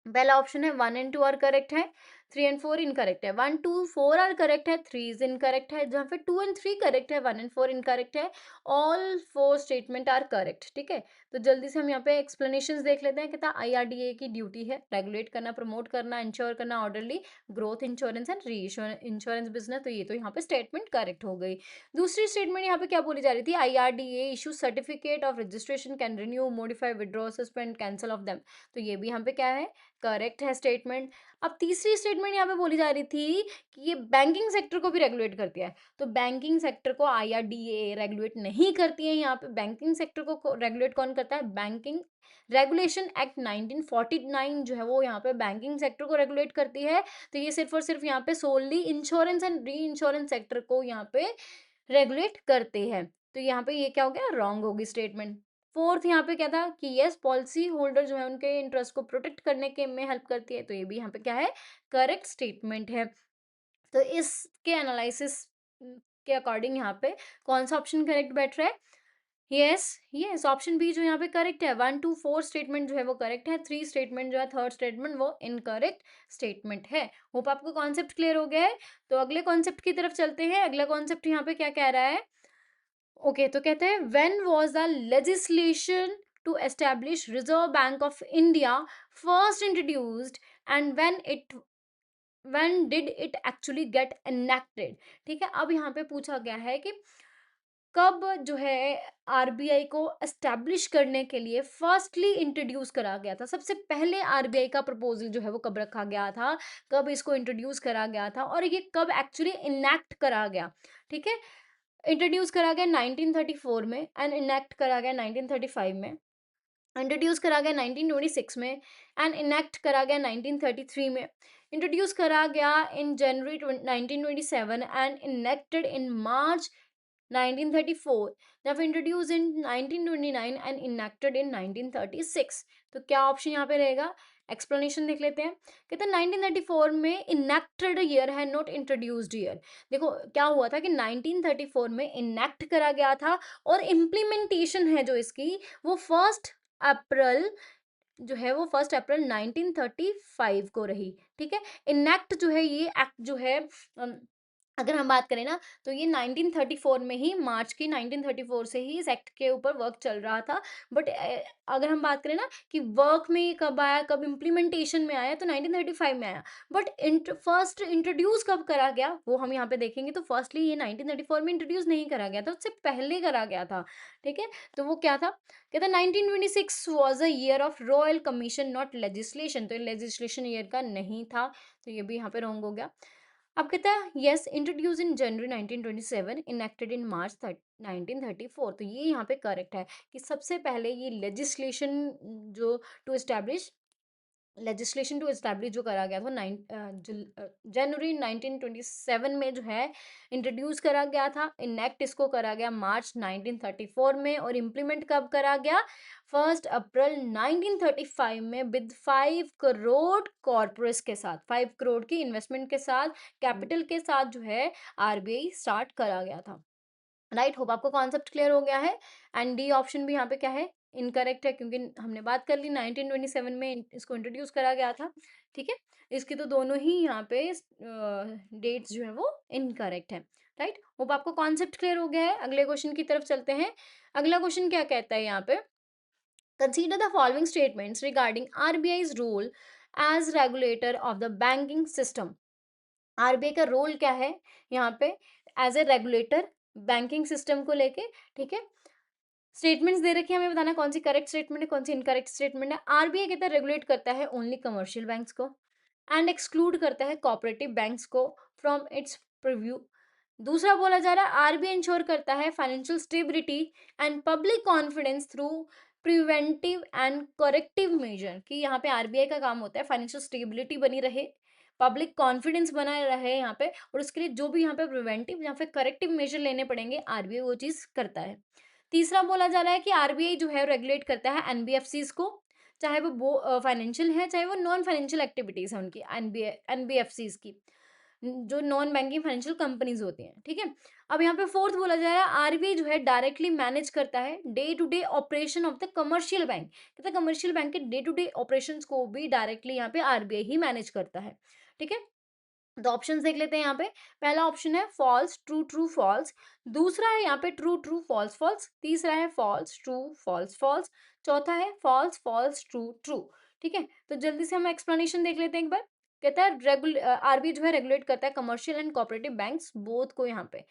पहला ऑप्शन है 1 and 2 आर करेक्ट है, 3 and 4 इनकरेक्ट है, 1 2 4 आर करेक्ट है, 3 इज इनकरेक्ट है, जहाँ पे 2 and 3 करेक्ट है, 1 and 4 इनकरेक्ट है, ऑल 4 स्टेटमेंट आर करेक्ट, ठीक है। तो जल्दी से हम यहाँ पे एक्सप्लेनेशन देख लेते हैं। कहता है IRDA की ड्यूटी है रेगुलेट करना, प्रमोट करना, इंश्योर करना orderly growth insurance and re insurance business. तो ये तो यहाँ पे स्टेटमेंट करेक्ट हो गई। दूसरी स्टेटमेंट यहाँ पे क्या बोली जा रही थी, IRDA issue certificate of registration, can renew, modify, withdraw, suspend, cancel of them. तो ये भी यहाँ पे क्या है, करेक्ट है स्टेटमेंट। अब तीसरी स्टेटमेंट यहाँ पे बोली जा रही थी कि ये बैंकिंग सेक्टर को भी रेगुलेट करती है, तो बैंकिंग सेक्टर को IRDA रेगुलेट नहीं करती है। यहाँ पे बैंकिंग सेक्टर को रेगुलेट कौन करता है, बैंकिंग रेगुलेशन एक्ट 1949 जो है वो यहाँ पे बैंकिंग सेक्टर को रेगुलेट करती है। तो ये सिर्फ और सिर्फ यहाँ पे solely insurance and re insurance sector को यहाँ पे रेगुलेट करते हैं। तो यहाँ पे ये क्या हो गया, रॉन्ग होगी स्टेटमेंट। फोर्थ यहाँ पे क्या था कि यस पॉलिसी होल्डर जो है उनके इंटरेस्ट को प्रोटेक्ट करने के में हेल्प करती है, तो ये भी यहाँ पे क्या है, करेक्ट स्टेटमेंट है। तो इसके एनालिसिस के अकॉर्डिंग यहाँ पे कौन सा ऑप्शन करेक्ट बैठ रहा है, यस यस ऑप्शन बी जो यहाँ पे करेक्ट है, 1 2 4 स्टेटमेंट जो है वो करेक्ट है, 3 स्टेटमेंट जो है थर्ड स्टेटमेंट वो इनकरेक्ट स्टेटमेंट है। होप आपको कॉन्सेप्ट क्लियर हो गया है। तो अगले कॉन्सेप्ट की तरफ चलते हैं। अगला कॉन्सेप्ट यहाँ पे क्या कह रहा है, ओके तो कहते हैं when was the legislation to establish Reserve Bank of India first introduced and when it when did it actually get enacted. ठीक है, अब यहाँ पे पूछा गया है कि कब जो है आरबीआई को एस्टैब्लिश करने के लिए फर्स्टली इंट्रोड्यूस करा गया था, सबसे पहले आरबीआई का प्रपोजल जो है वो कब रखा गया था, कब इसको इंट्रोड्यूस करा गया था, और ये कब एक्चुअली इनैक्ट करा गया। ठीक है, इंट्रोड्यूस करा गया 1934 में एंड इनैक्ट करा गया 1935 में, इंट्रोड्यूस करा गया 1926 में एंड इनैक्ट करा गया 1933 में, इंट्रोड्यूस करा गया इन January 1927 and enacted in March 1934, now introduced in 1929 and enacted in 1936। तो क्या ऑप्शन यहाँ पे रहेगा, एक्सप्लेनेशन देख लेते हैं। कहते हैं 1934 में इनेक्टेड ईयर है, नॉट इंट्रोड्यूस्ड ईयर। देखो क्या हुआ था कि 1934 में इनेक्ट करा गया था और इम्प्लीमेंटेशन है जो इसकी वो 1 अप्रैल जो है वो 1 अप्रैल 1935 को रही। ठीक है, इनेक्ट जो है ये एक्ट जो है अगर हम बात करें ना तो ये 1934 में ही, मार्च की 1934 से ही इस एक्ट के ऊपर वर्क चल रहा था। बट अगर हम बात करें ना कि वर्क में ये कब आया, कब इम्प्लीमेंटेशन में आया, तो 1935 में आया। बट फर्स्ट इंट्रोड्यूस कब करा गया वो हम यहाँ पे देखेंगे, तो फर्स्टली ये 1934 में इंट्रोड्यूस नहीं करा गया था, उससे पहले करा गया था। ठीक है, तो वो क्या था, कहता 1926 was a year of royal commission not legislation, तो लेजिस्लेशन ईयर का नहीं था, तो ये भी यहाँ पे रॉन्ग हो गया। अब कहता है yes introduce in January 1927 enacted in March 1934, तो ये यहाँ पे करेक्ट है कि सबसे पहले ये लेजिस्लेशन जो to establish legislation to establish जो करा गया था जनवरी 1927 में जो है इंट्रोड्यूस करा गया था। इनेक्ट इसको करा गया मार्च 1934 में और इम्प्लीमेंट कब करा गया, 1 अप्रैल 1935 में विद 5 करोड़ कॉर्पोरेट्स के साथ, 5 करोड़ की इन्वेस्टमेंट के साथ, कैपिटल के साथ जो है आरबीआई स्टार्ट करा गया था। राइट, होप आपको कॉन्सेप्ट क्लियर हो गया है। एंड डी ऑप्शन भी यहाँ पे क्या है, इनकरेक्ट है, क्योंकि हमने बात कर ली 1927 में इसको इंट्रोड्यूस करा गया था। ठीक है, इसकी तो दोनों ही यहाँ पे डेट्स जो है वो इनकरेक्ट है। राइट, होप आपको कॉन्सेप्ट क्लियर हो गया है। अगले क्वेश्चन की तरफ चलते हैं। अगला क्वेश्चन क्या कहता है यहाँ पे, consider the following statements regarding RBI's role as regulator of the banking system. RBI का रोल क्या है यहाँ पे as a regulator banking system को लेके। ठीक है, स्टेटमेंट्स दे रखी है, हमें बताना कौन सी करेक्ट स्टेटमेंट है, कौन सी इनकरेक्ट स्टेटमेंट है। आरबीआई कहता है रेगुलेट करता है ओनली कमर्शियल बैंक्स को एंड एक्सक्लूड करता है कोऑपरेटिव बैंक्स को फ्रॉम इट्स प्रीव्यू। दूसरा बोला जा रहा है आरबीआई इंश्योर करता है financial stability and public confidence through preventive and corrective measure, कि यहाँ पे आरबीआई का काम होता है फाइनेंशियल स्टेबिलिटी बनी रहे, पब्लिक कॉन्फिडेंस बना रहे यहाँ पे, और उसके लिए जो भी यहाँ पे प्रिवेंटिव या फिर करेक्टिव मेजर लेने पड़ेंगे आरबीआई वो चीज करता है। तीसरा बोला जा रहा है कि आरबीआई जो है रेगुलेट करता है एनबीएफसीज को, चाहे वो फाइनेंशियल है चाहे वो नॉन फाइनेंशियल एक्टिविटीज है उनकी, एनबीएफसीज की, जो नॉन बैंकिंग फाइनेंशियल कंपनीज होती हैं। ठीक है, अब यहाँ पे फोर्थ बोला जा रहा है आरबीआई जो है डायरेक्टली मैनेज करता है day to day operation of the commercial bank, कहता है कमर्शियल बैंक के डे टू डे ऑपरेशंस को भी डायरेक्टली यहाँ पे आरबीआई ही मैनेज करता है। ठीक है, तो ऑप्शंस देख लेते हैं यहाँ पे। पहला ऑप्शन है फॉल्स ट्रू ट्रू फॉल्स, दूसरा है यहाँ पे ट्रू ट्रू फॉल्स फॉल्स, तीसरा है फॉल्स ट्रू फॉल्स फॉल्स, चौथा है फॉल्स फॉल्स ट्रू ट्रू। ठीक है, तो जल्दी से हम एक्सप्लेनेशन देख लेते हैं एक बार। कहता है आरबीआई जो है रेगुलेट करता है commercial and cooperative banks both को, यहाँ पे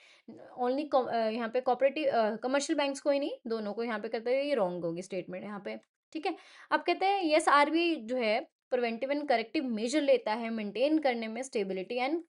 ओनली यहाँ पे कोऑपरेटिव कमर्शियल बैंक्स को ही नहीं, दोनों को यहाँ पे कहते हैं, ये रॉन्ग होगी स्टेटमेंट यहाँ पे। ठीक है, अब कहते हैं यस आरबीआई जो है प्रिवेंटिव एंड करेक्टिव मेजर लेता है मेंटेन करने में स्टेबिलिटी एंड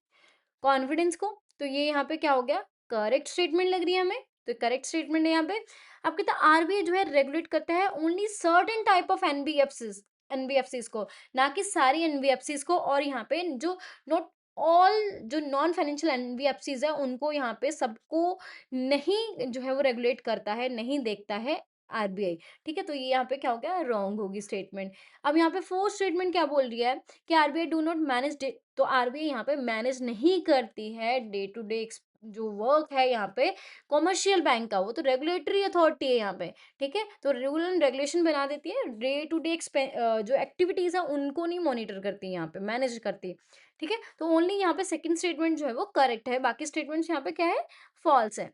कॉन्फिडेंस को, तो ये यहाँ पे क्या हो गया, करेक्ट स्टेटमेंट लग रही है हमें, तो करेक्ट स्टेटमेंट है यहाँ पे। अब कहता है आरबीआई जो है रेगुलेट करता है only certain type of NBFCs को, ना कि सारी एनबीएफसीज को, और यहाँ पे जो नॉट ऑल जो नॉन फाइनेंशियल एनबीएफसीज है उनको यहाँ पे सबको नहीं जो है वो रेगुलेट करता है, नहीं देखता है आरबीआई। ठीक है, तो ये यहाँ पे क्या हो गया, रॉन्ग होगी स्टेटमेंट। अब यहाँ पे फोर्थ स्टेटमेंट क्या बोल रही है कि आरबीआई डू नॉट मैनेज, तो आरबीआई यहाँ पे मैनेज नहीं करती है डे टू डे जो वर्क है यहाँ पे कॉमर्शियल बैंक का, वो तो रेगुलेटरी अथॉरिटी है यहाँ पे। ठीक है, तो रूल एंड रेगुलेशन बना देती है, डे टू डे जो एक्टिविटीज है उनको नहीं मॉनिटर करती, यहाँ पे मैनेज करती। ठीक है, तो ओनली यहाँ पे सेकंड स्टेटमेंट जो है वो करेक्ट है, बाकी स्टेटमेंट्स यहाँ पे क्या है, फॉल्स है।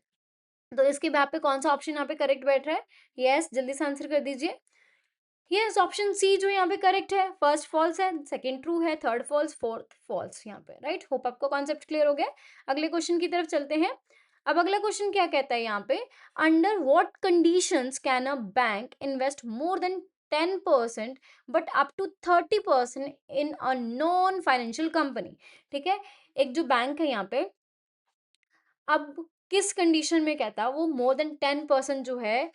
तो इसके बाद पे कौन सा ऑप्शन यहाँ पे करेक्ट बैठ रहा है, यस जल्दी से आंसर कर दीजिए। यस, ऑप्शन सी जो यहाँ पे करेक्ट है, फर्स्ट फॉल्स है, सेकंड ट्रू है, थर्ड फॉल्स, फोर्थ फॉल्स यहाँ पे, राइट। होप आपको कॉन्सेप्ट क्लियर हो गया। अगले क्वेश्चन की तरफ चलते हैं। अब अगला क्वेश्चन क्या कहता है यहाँ पे, under what conditions can a bank invest more than 10% but up to 30% in a non financial company. ठीक है, एक जो बैंक है यहाँ पे, अब किस कंडीशन में कहता है वो मोर देन 10% जो है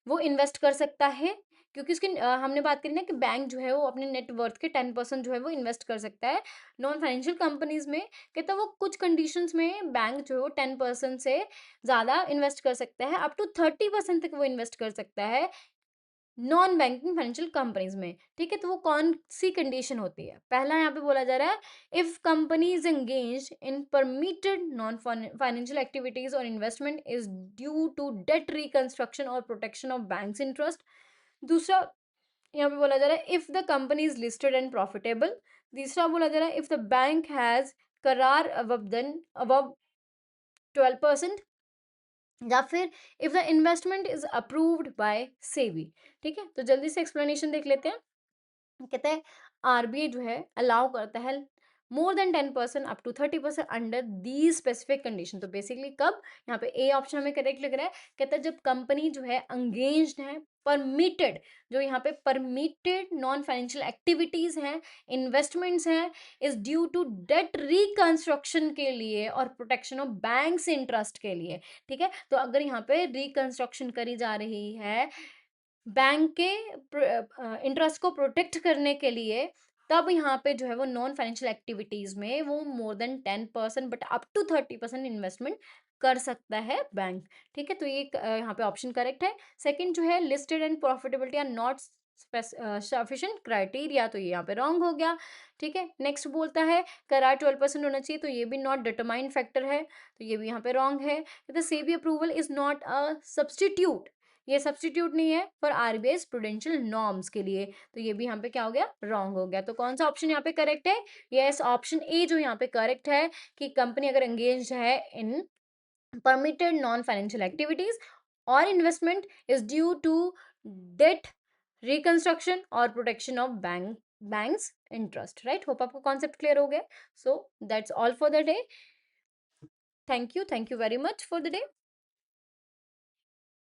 वो इन्वेस्ट कर सकता है, क्योंकि उसकी हमने बात करी ना कि बैंक जो है वो अपने नेट वर्थ के 10% जो है वो इन्वेस्ट कर सकता है नॉन फाइनेंशियल कंपनीज में। कहता है वो कुछ कंडीशंस में बैंक जो है वो 10% से ज़्यादा इन्वेस्ट कर सकता है, अप टू 30% तक वो इन्वेस्ट कर सकता है नॉन बैंकिंग फाइनेंशियल कंपनीज में। ठीक है, तो वो कौन सी कंडीशन होती है? पहला यहाँ पे बोला जा रहा है, if company is engage in permitted non financial activities और investment is due to debt reconstruction और प्रोटेक्शन ऑफ बैंक्स इंटरेस्ट। दूसरा यहाँ पे बोला जा रहा है, if the company is listed and profitable. तीसरा बोला जा रहा है, if the bank has CRAR above 12%, या फिर if the investment is approved by SEBI. ठीक है, तो जल्दी से एक्सप्लेनेशन देख लेते हैं। कहते हैं आरबीआई जो है अलाउ करता है more than 10% up to 30% under the specific condition. तो बेसिकली कब, यहाँ पे ए ऑप्शन हमें करेक्ट लग रहा है। कहता है जब कंपनी जो है अंगेज्ड है, परमिटेड, जो यहाँ पे परमिटेड नॉन फाइनेंशियल एक्टिविटीज हैं, इन्वेस्टमेंट्स हैं, is due to debt reconstruction के लिए और प्रोटेक्शन ऑफ बैंक्स इंटरेस्ट के लिए। ठीक है, तो अगर यहाँ पे रिकंस्ट्रक्शन करी जा रही है बैंक के इंटरेस्ट को प्रोटेक्ट करने के लिए, तब यहाँ पे जो है वो नॉन फाइनेंशियल एक्टिविटीज में वो more than 10% but up to 30% investment कर सकता है बैंक। ठीक है, तो ये यहाँ पे ऑप्शन करेक्ट है। सेकंड जो है, listed and profitability are not sufficient criteria, तो ये यहाँ पे रॉन्ग हो गया। ठीक है, नेक्स्ट बोलता है करार 12% होना चाहिए, तो ये भी नॉट डिटरमाइंड फैक्टर है, तो ये भी यहाँ पे रॉन्ग है। The SEBI approval is not a substitute, ये सब्सटीट्यूट नहीं है फॉर आरबीआई प्रूडेंशियल नॉर्म्स के लिए, तो ये भी यहाँ पे क्या हो गया, रॉन्ग हो गया। तो कौन सा ऑप्शन यहाँ पे करेक्ट है? यस, ऑप्शन ए जो यहाँ पे करेक्ट है, कि कंपनी अगर एंगेज है in permitted non financial activities और investment is due to debt reconstruction और protection of bank's interest, right. Hope आपको कॉन्सेप्ट क्लियर हो गया। So that's all for the day. Thank you very much for the day.